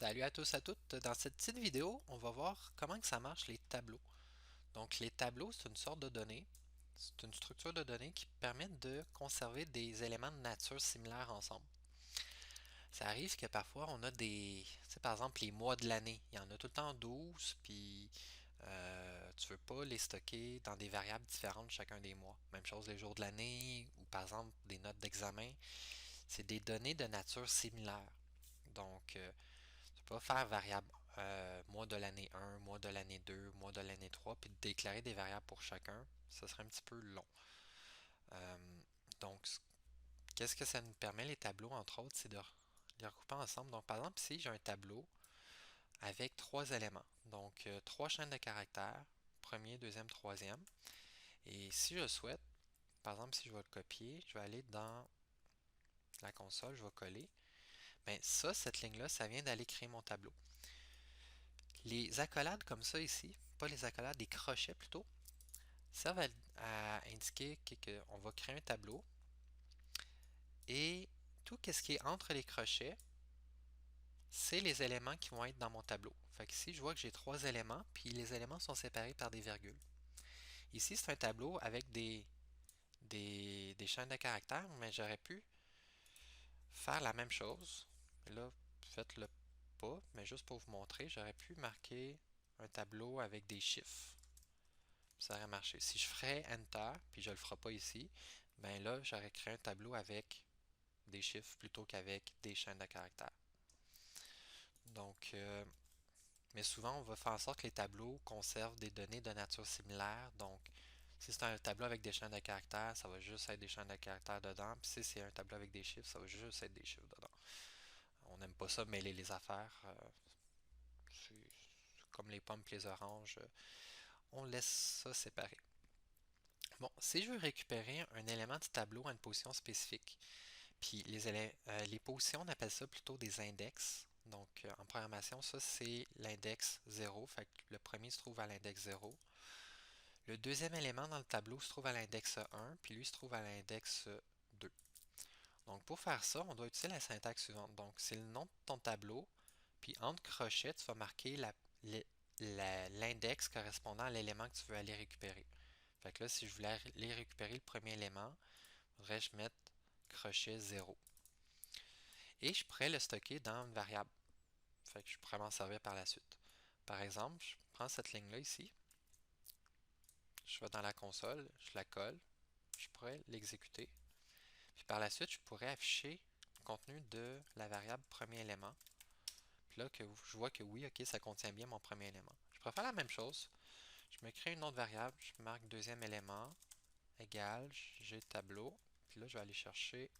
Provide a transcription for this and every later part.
Salut à tous à toutes. Dans cette petite vidéo, on va voir comment que ça marche les tableaux. Donc les tableaux, c'est une sorte de données. C'est une structure de données qui permet de conserver des éléments de nature similaires ensemble. Ça arrive que parfois on a par exemple les mois de l'année. Il y en a tout le temps 12, puis tu veux pas les stocker dans des variables différentes chacun des mois. Même chose les jours de l'année, ou par exemple des notes d'examen. C'est des données de nature similaire. Donc, tu peux pas faire variable mois de l'année 1, mois de l'année 2, mois de l'année 3, puis déclarer des variables pour chacun. Ça serait un petit peu long. Euh, donc, qu'est-ce que ça nous permet, les tableaux, entre autres, c'est de les regrouper ensemble. Donc, par exemple, ici, j'ai un tableau avec trois éléments. Donc, trois chaînes de caractères, premier, deuxième, troisième. Et si je souhaite, par exemple, si je vais le copier, je vais aller dans la console, je vais coller. Bien, ça, cette ligne-là, ça vient d'aller créer mon tableau. Les accolades comme ça ici, pas les accolades, des crochets plutôt, servent à indiquer qu'on va créer un tableau et tout ce qui est entre les crochets, c'est les éléments qui vont être dans mon tableau. Fait que ici, je vois que j'ai trois éléments, puis les éléments sont séparés par des virgules. Ici, c'est un tableau avec des chaînes de caractères, mais j'aurais pu faire la même chose. Là, faites-le pas, mais juste pour vous montrer, j'aurais pu marquer un tableau avec des chiffres. Ça aurait marché. Si je ferais Enter, puis je le ferai pas ici, ben là, j'aurais créé un tableau avec des chiffres plutôt qu'avec des chaînes de caractères. Donc, mais souvent, on va faire en sorte que les tableaux conservent des données de nature similaire. Donc, si c'est un tableau avec des chaînes de caractères, ça va juste être des chaînes de caractères dedans. Puis si c'est un tableau avec des chiffres, ça va juste être des chiffres dedans. On n'aime pas ça mêler les affaires. C'est comme les pommes et les oranges. On laisse ça séparer. Bon, si je veux récupérer un élément du tableau à une position spécifique, puis les positions, on appelle ça plutôt des index. Donc, en programmation, ça, c'est l'index 0. Fait que le premier se trouve à l'index 0. Le deuxième élément dans le tableau se trouve à l'index 1, puis lui se trouve à l'index 2. Donc, pour faire ça, on doit utiliser la syntaxe suivante. Donc, c'est le nom de ton tableau, puis entre crochets, tu vas marquer l'index correspondant à l'élément que tu veux aller récupérer. Fait que là, si je voulais aller récupérer le premier élément, faudrait-je mettre crochet 0. Et je pourrais le stocker dans une variable. Fait que je pourrais m'en servir par la suite. Par exemple, je prends cette ligne-là ici, je vais dans la console, je la colle, je pourrais l'exécuter. Puis par la suite, je pourrais afficher le contenu de la variable premier élément. Puis là, je vois que oui, ok, ça contient bien mon premier élément. Je pourrais faire la même chose. Je me crée une autre variable, je marque deuxième élément, égal, j'ai tableau. Puis là, je vais aller chercher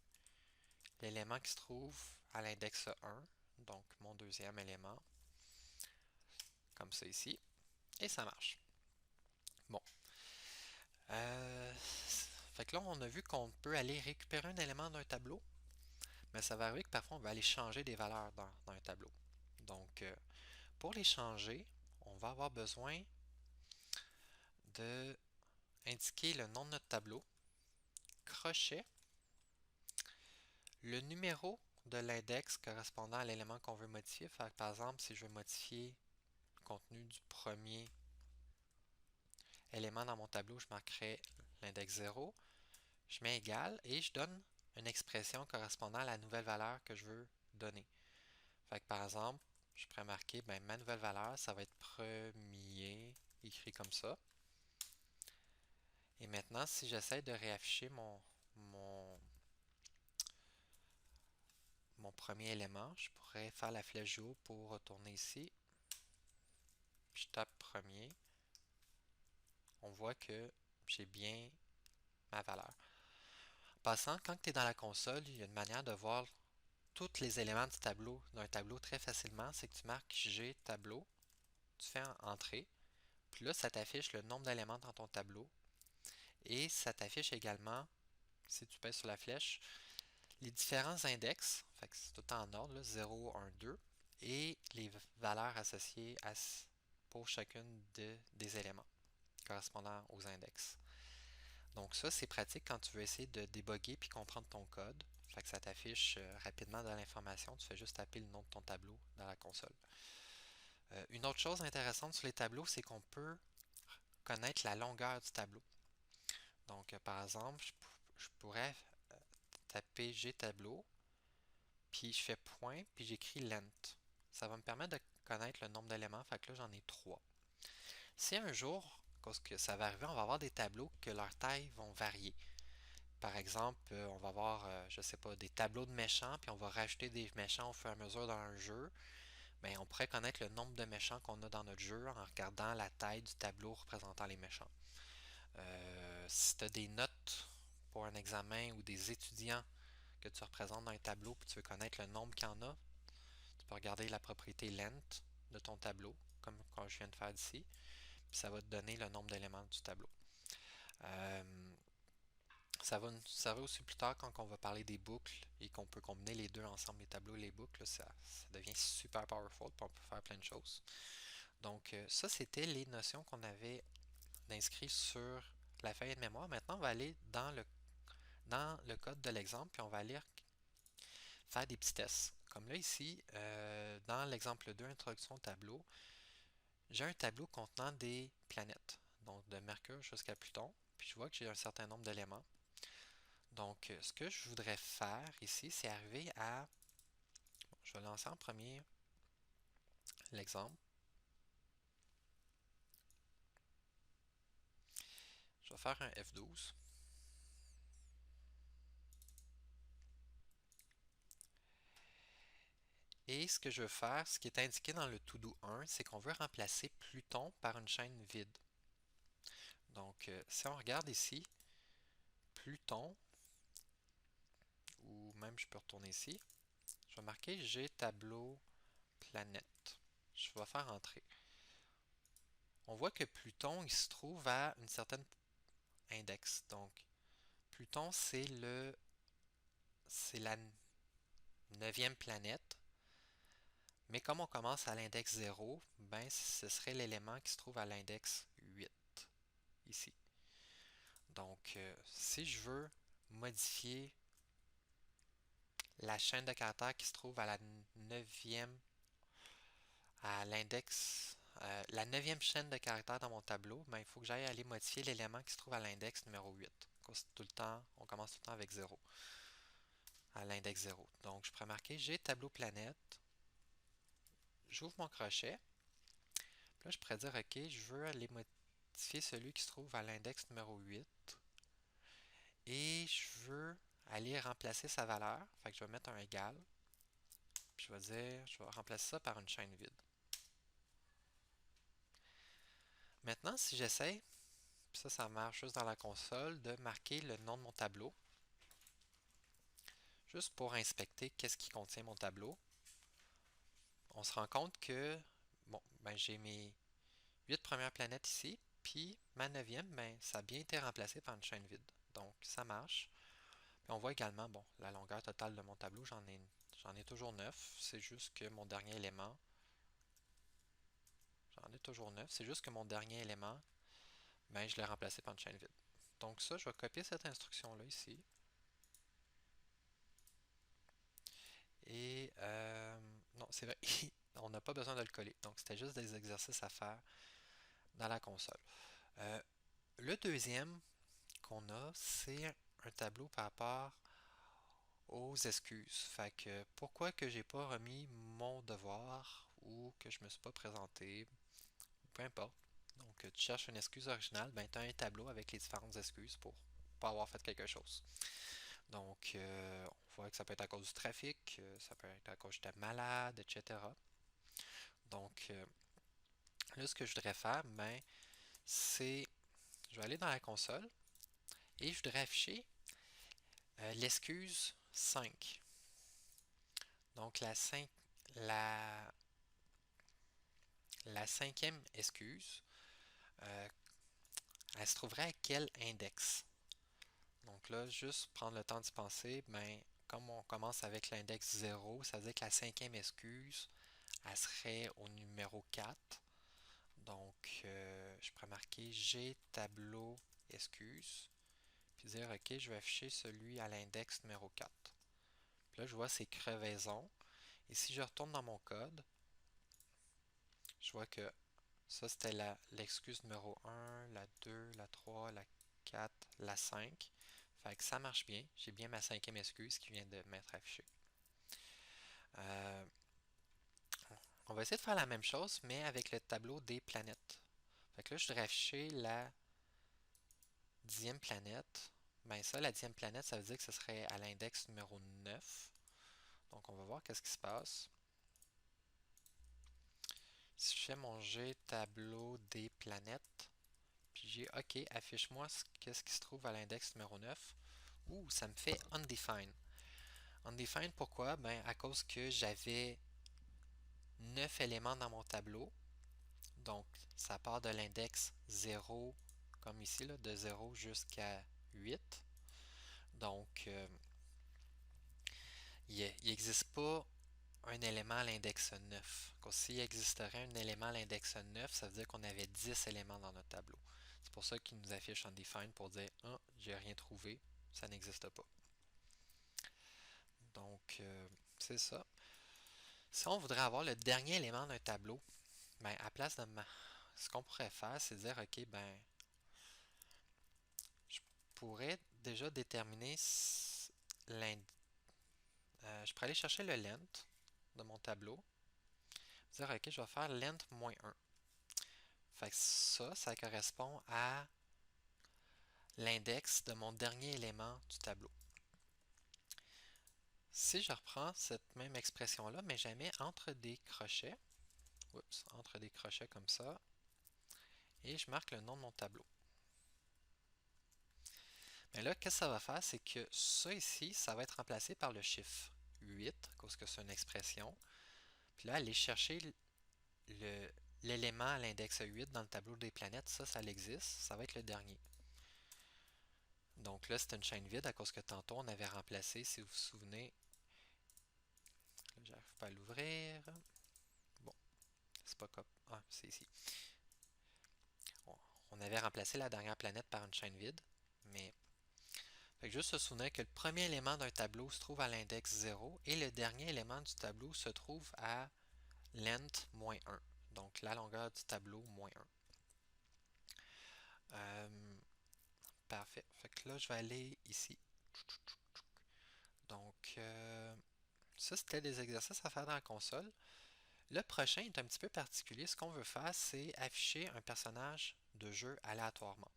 l'élément qui se trouve à l'index 1, donc mon deuxième élément, comme ça ici, et ça marche. Bon. Fait que là, on a vu qu'on peut aller récupérer un élément d'un tableau, mais ça va arriver que parfois on va aller changer des valeurs dans un tableau. Donc, pour les changer, on va avoir besoin de indiquer le nom de notre tableau, crochet, le numéro de l'index correspondant à l'élément qu'on veut modifier. Fait que, par exemple, si je veux modifier le contenu du premier élément dans mon tableau, je marquerai l'index 0. Je mets égal et je donne une expression correspondant à la nouvelle valeur que je veux donner. Fait que par exemple, je pourrais marquer ma nouvelle valeur, ça va être premier, écrit comme ça. Et maintenant, si j'essaie de réafficher mon premier élément, je pourrais faire la flèche du haut pour retourner ici. Je tape premier. On voit que j'ai bien ma valeur. En passant, quand tu es dans la console, il y a une manière de voir tous les éléments du tableau, d'un tableau très facilement, c'est que tu marques G tableau, tu fais entrée, puis là, ça t'affiche le nombre d'éléments dans ton tableau, et ça t'affiche également, si tu pèses sur la flèche, les différents index, fait que c'est tout en ordre, là, 0, 1, 2, et les valeurs associées pour chacune des éléments correspondant aux index. Donc ça, c'est pratique quand tu veux essayer de débugger puis comprendre ton code. Fait que ça t'affiche rapidement dans l'information. Tu fais juste taper le nom de ton tableau dans la console. Une autre chose intéressante sur les tableaux, c'est qu'on peut connaître la longueur du tableau. Donc, par exemple, je pourrais taper Gtableau, puis je fais point, puis j'écris length. Ça va me permettre de connaître le nombre d'éléments. Fait que là, j'en ai 3. Si un jour, parce que ça va arriver, on va avoir des tableaux que leur taille vont varier. Par exemple, on va avoir, je sais pas, des tableaux de méchants, puis on va rajouter des méchants au fur et à mesure dans un jeu. Bien, on pourrait connaître le nombre de méchants qu'on a dans notre jeu en regardant la taille du tableau représentant les méchants. Si tu as des notes pour un examen ou des étudiants que tu représentes dans un tableau, puis tu veux connaître le nombre qu'il y en a, tu peux regarder la propriété length de ton tableau, comme quand je viens de faire ici, puis ça va te donner le nombre d'éléments du tableau. Ça va nous servir aussi plus tard quand on va parler des boucles et qu'on peut combiner les deux ensemble, les tableaux et les boucles. Ça devient super powerful, puis on peut faire plein de choses. Donc ça, c'était les notions qu'on avait d'inscrits sur la feuille de mémoire. Maintenant, on va aller dans le code de l'exemple, puis on va aller faire des petits tests. Comme là ici, dans l'exemple 2, introduction au tableau, j'ai un tableau contenant des planètes, donc de Mercure jusqu'à Pluton, puis je vois que j'ai un certain nombre d'éléments. Donc, ce que je voudrais faire ici, c'est arriver à... Bon, je vais lancer en premier l'exemple. Je vais faire un F12. Et ce que je veux faire, ce qui est indiqué dans le to-do 1, c'est qu'on veut remplacer Pluton par une chaîne vide. Donc, si on regarde ici, Pluton, ou même je peux retourner ici, je vais marquer G tableau planète. Je vais faire entrer. On voit que Pluton, il se trouve à une certaine index. Donc, Pluton, c'est la neuvième planète. Mais comme on commence à l'index 0, ben ce serait l'élément qui se trouve à l'index 8, ici. Donc, si je veux modifier la chaîne de caractères qui se trouve à la neuvième, à l'index, la neuvième chaîne de caractères dans mon tableau, ben, il faut que j'aille aller modifier l'élément qui se trouve à l'index numéro 8. Tout le temps, on commence tout le temps avec 0, à l'index 0. Donc, je pourrais marquer G tableau planète, j'ouvre mon crochet, là, je pourrais dire, OK, je veux aller modifier celui qui se trouve à l'index numéro 8 et je veux aller remplacer sa valeur. Fait que je vais mettre un égal, puis je vais dire, je vais remplacer ça par une chaîne vide. Maintenant, si j'essaie, puis ça marche juste dans la console, de marquer le nom de mon tableau, juste pour inspecter qu'est-ce qui contient mon tableau, on se rend compte que, bon, ben j'ai mes 8 premières planètes ici, puis ma 9e, ben, ça a bien été remplacé par une chaîne vide. Donc, ça marche. Puis on voit également, bon, la longueur totale de mon tableau, j'en ai toujours 9. C'est juste que mon dernier élément, j'en ai toujours 9. C'est juste que mon dernier élément, ben, je l'ai remplacé par une chaîne vide. Donc ça, je vais copier cette instruction-là ici. Et, non, c'est vrai, on n'a pas besoin de le coller. Donc c'était juste des exercices à faire dans la console. Le deuxième qu'on a, c'est un tableau par rapport aux excuses. Fait que pourquoi que j'ai pas remis mon devoir ou que je me suis pas présenté, peu importe. Donc tu cherches une excuse originale, ben tu as un tableau avec les différentes excuses pour pas avoir fait quelque chose. Donc on voit que ça peut être à cause du trafic, ça peut être à cause que j'étais malade, etc. Donc là ce que je voudrais faire, ben c'est je vais aller dans la console et je voudrais afficher l'excuse 5. Donc la, la cinquième excuse, euh, elle se trouverait à quel index? Donc là, juste prendre le temps d'y penser, ben, comme on commence avec l'index 0, ça veut dire que la cinquième excuse, elle serait au numéro 4. Donc, je pourrais marquer G tableau excuse, puis dire OK, je vais afficher celui à l'index numéro 4. Là, je vois ces crevaisons. Et si je retourne dans mon code, je vois que ça, c'était l'excuse numéro 1, la 2, la 3, la 4, la 5. Fait que ça marche bien. J'ai bien ma cinquième excuse qui vient de m'être affichée. On va essayer de faire la même chose, mais avec le tableau des planètes. Fait que là, je voudrais afficher la 10e planète. Ben ça, la 10e planète, ça veut dire que ce serait à l'index numéro 9. Donc, on va voir qu'est-ce qui se passe. Si je fais mon G tableau des planètes, puis j'ai OK, affiche-moi qu'est-ce qui se trouve à l'index numéro 9. Ouh, ça me fait undefined. Undefined, pourquoi? Ben, à cause que j'avais 9 éléments dans mon tableau. Donc, ça part de l'index 0, comme ici, là, de 0 jusqu'à 8. Donc, il n'existe pas un élément à l'index 9. S'il existerait un élément à l'index 9, ça veut dire qu'on avait 10 éléments dans notre tableau. C'est pour ça qu'il nous affiche undefined pour dire « Ah, j'ai rien trouvé, ça n'existe pas ». Donc, c'est ça. Si on voudrait avoir le dernier élément d'un tableau, ben, à place de ce qu'on pourrait faire, c'est dire, OK, ben, je pourrais déjà déterminer je pourrais aller chercher le length de mon tableau. Dire, OK, je vais faire length moins 1. Fait que ça correspond à l'index de mon dernier élément du tableau. Si je reprends cette même expression-là, mais je la mets entre des crochets, entre des crochets comme ça, et je marque le nom de mon tableau. Mais là, qu'est-ce que ça va faire? C'est que ça ici, ça va être remplacé par le chiffre 8, parce que c'est une expression. Puis là, aller chercher l'élément à l'index 8 dans le tableau des planètes, ça existe, ça va être le dernier. Donc là, c'est une chaîne vide à cause que tantôt, on avait remplacé, si vous vous souvenez, j'arrive pas à l'ouvrir. Bon, c'est pas comme... Ah, c'est ici. On avait remplacé la dernière planète par une chaîne vide, mais... Fait que juste se souvenir que le premier élément d'un tableau se trouve à l'index 0 et le dernier élément du tableau se trouve à length moins 1. Donc la longueur du tableau moins 1. Parfait. Fait que là, je vais aller ici. Donc, ça, c'était des exercices à faire dans la console. Le prochain est un petit peu particulier. Ce qu'on veut faire, c'est afficher un personnage de jeu aléatoirement.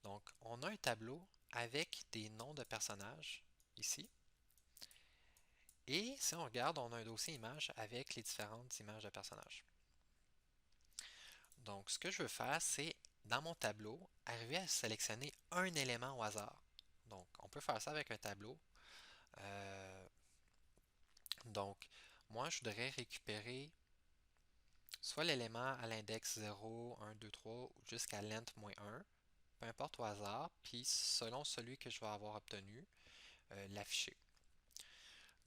Donc, on a un tableau avec des noms de personnages ici. Et si on regarde, on a un dossier images avec les différentes images de personnages. Donc, ce que je veux faire, c'est, dans mon tableau, arriver à sélectionner un élément au hasard. Donc, on peut faire ça avec un tableau. Donc, moi, je voudrais récupérer soit l'élément à l'index 0, 1, 2, 3, jusqu'à length moins 1, peu importe au hasard, puis selon celui que je vais avoir obtenu, l'afficher.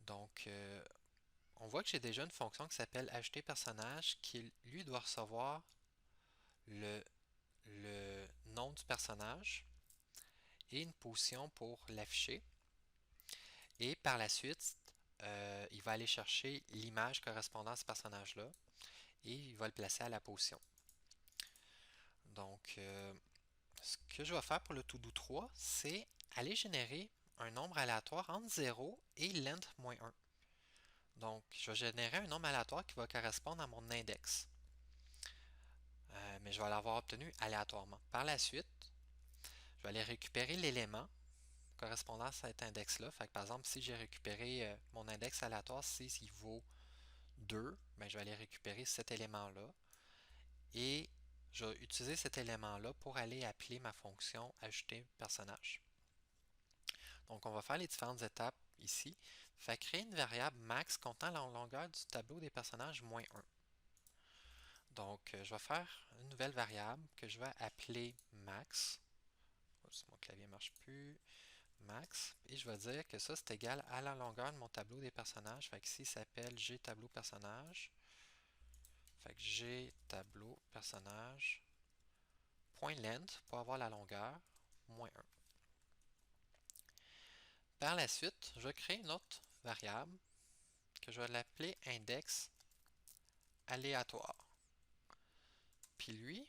Donc, on voit que j'ai déjà une fonction qui s'appelle ajouter personnage qui, lui, doit recevoir le nom du personnage et une position pour l'afficher. Et par la suite, il va aller chercher l'image correspondant à ce personnage-là et il va le placer à la position. Donc, ce que je vais faire pour le to-do 3, c'est aller générer un nombre aléatoire entre 0 et length moins 1. Donc, je vais générer un nombre aléatoire qui va correspondre à mon index. Mais je vais l'avoir obtenu aléatoirement. Par la suite, je vais aller récupérer l'élément correspondant à cet index-là. Par exemple, si j'ai récupéré mon index aléatoire, s'il vaut 2, ben, je vais aller récupérer cet élément-là. Et je vais utiliser cet élément-là pour aller appeler ma fonction ajouter personnage. Donc, on va faire les différentes étapes ici. Fait créer une variable max comptant la longueur du tableau des personnages moins 1. Donc, je vais faire une nouvelle variable que je vais appeler max. Oups, mon clavier ne marche plus. Max. Et je vais dire que ça, c'est égal à la longueur de mon tableau des personnages. Fait que ici, ça s'appelle G tableau personnage. Fait que G tableau personnage. Point length pour avoir la longueur, moins 1. Par la suite, je vais créer une autre variable que je vais l'appeler index aléatoire. Puis lui,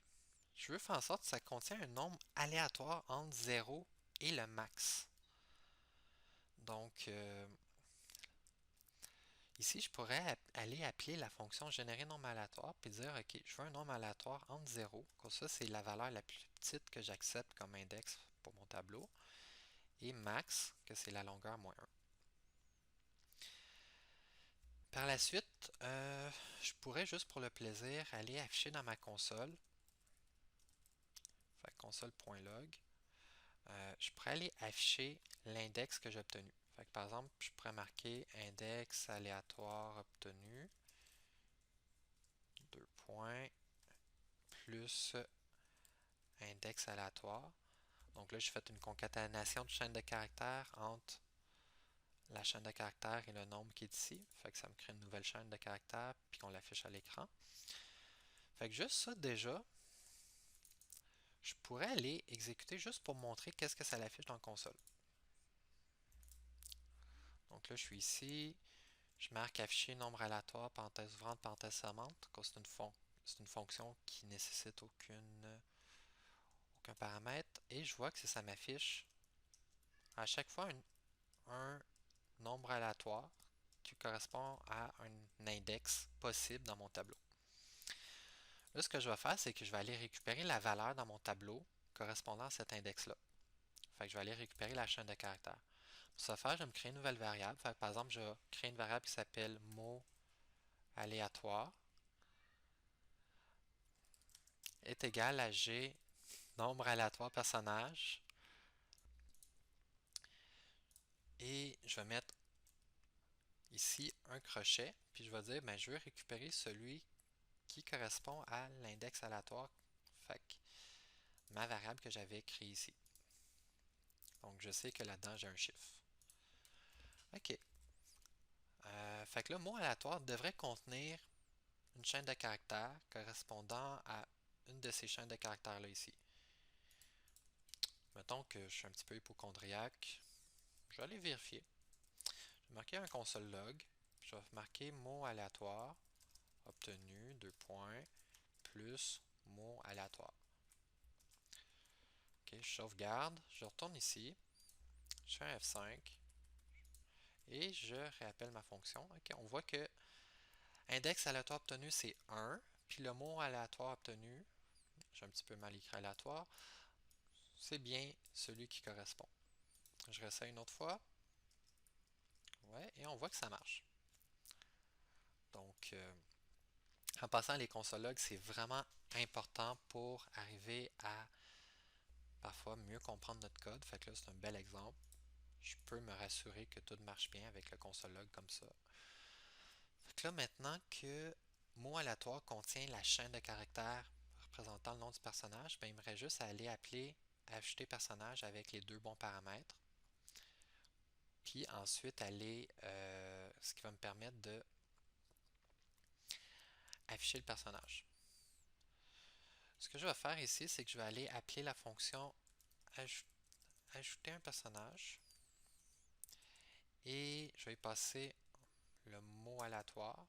je veux faire en sorte que ça contient un nombre aléatoire entre 0 et le max. Donc, ici, je pourrais aller appeler la fonction générer nombre aléatoire puis dire, OK, je veux un nombre aléatoire entre 0, comme ça, c'est la valeur la plus petite que j'accepte comme index pour mon tableau, et max, que c'est la longueur moins 1. Par la suite, je pourrais juste pour le plaisir aller afficher dans ma console, fait console.log, je pourrais aller afficher l'index que j'ai obtenu. Fait que, par exemple, je pourrais marquer index aléatoire obtenu, 2 points, plus index aléatoire. Donc là, j'ai fait une concaténation de chaînes de caractères entre la chaîne de caractères et le nombre qui est ici. Fait que ça me crée une nouvelle chaîne de caractères puis qu'on l'affiche à l'écran. Fait que juste ça, déjà, je pourrais aller exécuter juste pour montrer qu'est-ce que ça l'affiche dans la console. Donc là, je suis ici. Je marque afficher nombre aléatoire, parenthèse ouvrante, parenthèse fermante. C'est une fonction qui nécessite aucun paramètre. Et je vois que ça m'affiche à chaque fois un nombre aléatoire qui correspond à un index possible dans mon tableau. Là, ce que je vais faire, c'est que je vais aller récupérer la valeur dans mon tableau correspondant à cet index-là. Fait que je vais aller récupérer la chaîne de caractères. Pour ce faire, je vais me créer une nouvelle variable. Fait que, par exemple, je vais créer une variable qui s'appelle mot aléatoire est égal à g nombre aléatoire personnage. Et je vais mettre ici un crochet. Puis je vais dire, ben, je veux récupérer celui qui correspond à l'index aléatoire. Fait que ma variable que j'avais créée ici. Donc, je sais que là-dedans, j'ai un chiffre. OK. Fait que là, mot aléatoire devrait contenir une chaîne de caractères correspondant à une de ces chaînes de caractères-là ici. Mettons que je suis un petit peu hypochondriaque. Je vais aller vérifier. Je vais marquer un console log. Je vais marquer mot aléatoire obtenu, 2 points, plus mot aléatoire. OK, je sauvegarde. Je retourne ici. Je fais un F5. Et je réappelle ma fonction. OK, on voit que index aléatoire obtenu, c'est 1. Puis le mot aléatoire obtenu, j'ai un petit peu mal écrit aléatoire, c'est bien celui qui correspond. Je réessaye une autre fois. Ouais, et on voit que ça marche. Donc, en passant, les consologues, c'est vraiment important pour arriver à parfois mieux comprendre notre code. Fait que là, c'est un bel exemple. Je peux me rassurer que tout marche bien avec le consologue comme ça. Fait que là, maintenant que mot aléatoire contient la chaîne de caractères représentant le nom du personnage, ben, il me reste juste à aller appeler ajouter personnage avec les deux bons paramètres. Puis ensuite aller, ce qui va me permettre de afficher le personnage. Ce que je vais faire ici, c'est que je vais aller appeler la fonction ajouter un personnage et je vais y passer le mot aléatoire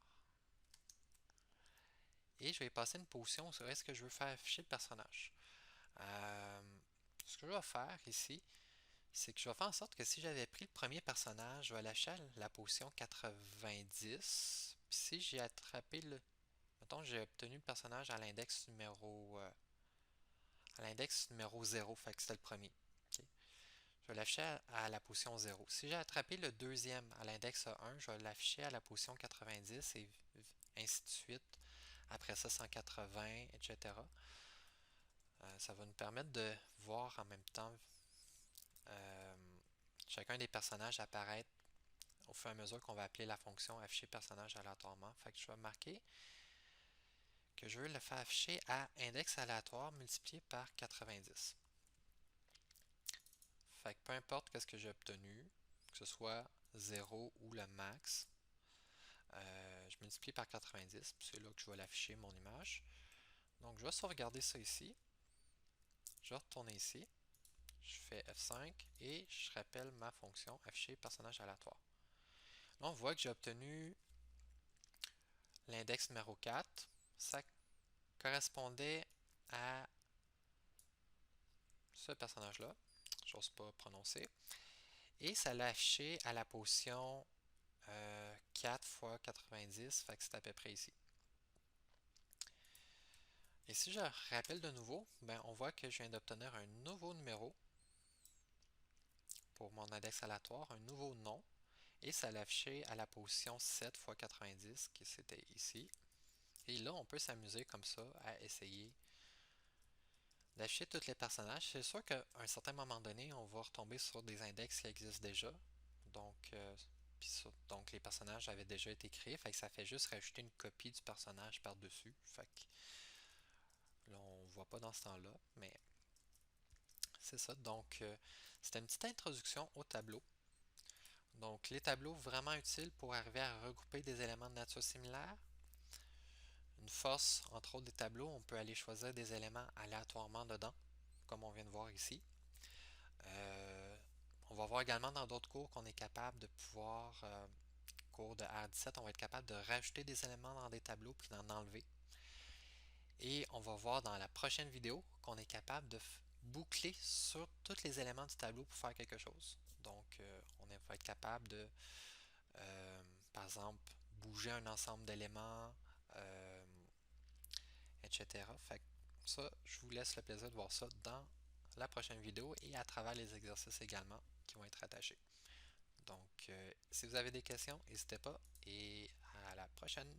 et je vais y passer une position où est-ce que je veux faire afficher le personnage. Ce que je vais faire ici, c'est que je vais faire en sorte que si j'avais pris le premier personnage, je vais l'afficher à la position 90. Puis si j'ai attrapé le... Mettons que j'ai obtenu le personnage à l'index numéro 0, fait que c'était le premier. Okay. Je vais l'afficher à la position 0. Si j'ai attrapé le deuxième à l'index 1, je vais l'afficher à la position 90 et ainsi de suite. Après ça, 180, etc. Ça va nous permettre de voir en même temps chacun des personnages apparaître au fur et à mesure qu'on va appeler la fonction afficher personnage aléatoirement. Fait que je vais marquer que je veux le faire afficher à index aléatoire multiplié par 90. Fait que peu importe ce que j'ai obtenu, que ce soit 0 ou le max, je multiplie par 90, puis c'est là que je vais l'afficher mon image. Donc je vais sauvegarder ça ici. Je vais retourner ici. Je fais F5 et je rappelle ma fonction afficher personnage aléatoire. Là, on voit que j'ai obtenu l'index numéro 4. Ça correspondait à ce personnage-là. J'ose pas prononcer. Et ça l'a affiché à la position 4 fois 90, fait que c'est à peu près ici. Et si je rappelle de nouveau, ben on voit que je viens d'obtenir un nouveau numéro pour mon index aléatoire, un nouveau nom, et ça l'a affiché à la position 7 fois 90, qui c'était ici. Et là, on peut s'amuser comme ça à essayer d'afficher tous les personnages. C'est sûr qu'à un certain moment donné, on va retomber sur des index qui existent déjà. Donc, donc les personnages avaient déjà été créés, fait que ça fait juste rajouter une copie du personnage par-dessus. Fait que là, on ne voit pas dans ce temps-là, mais c'est ça. Donc, c'était une petite introduction au tableau. Donc, les tableaux vraiment utiles pour arriver à regrouper des éléments de nature similaire. Une force, entre autres des tableaux, on peut aller choisir des éléments aléatoirement dedans, comme on vient de voir ici. Euh, on va voir également dans d'autres cours qu'on est capable de pouvoir, cours de R17, on va être capable de rajouter des éléments dans des tableaux puis d'en enlever. Et on va voir dans la prochaine vidéo qu'on est capable de boucler sur tous les éléments du tableau pour faire quelque chose. Donc, on va être capable de, par exemple, bouger un ensemble d'éléments, etc. Fait que ça, je vous laisse le plaisir de voir ça dans la prochaine vidéo et à travers les exercices également qui vont être attachés. Donc, si vous avez des questions, n'hésitez pas et à la prochaine.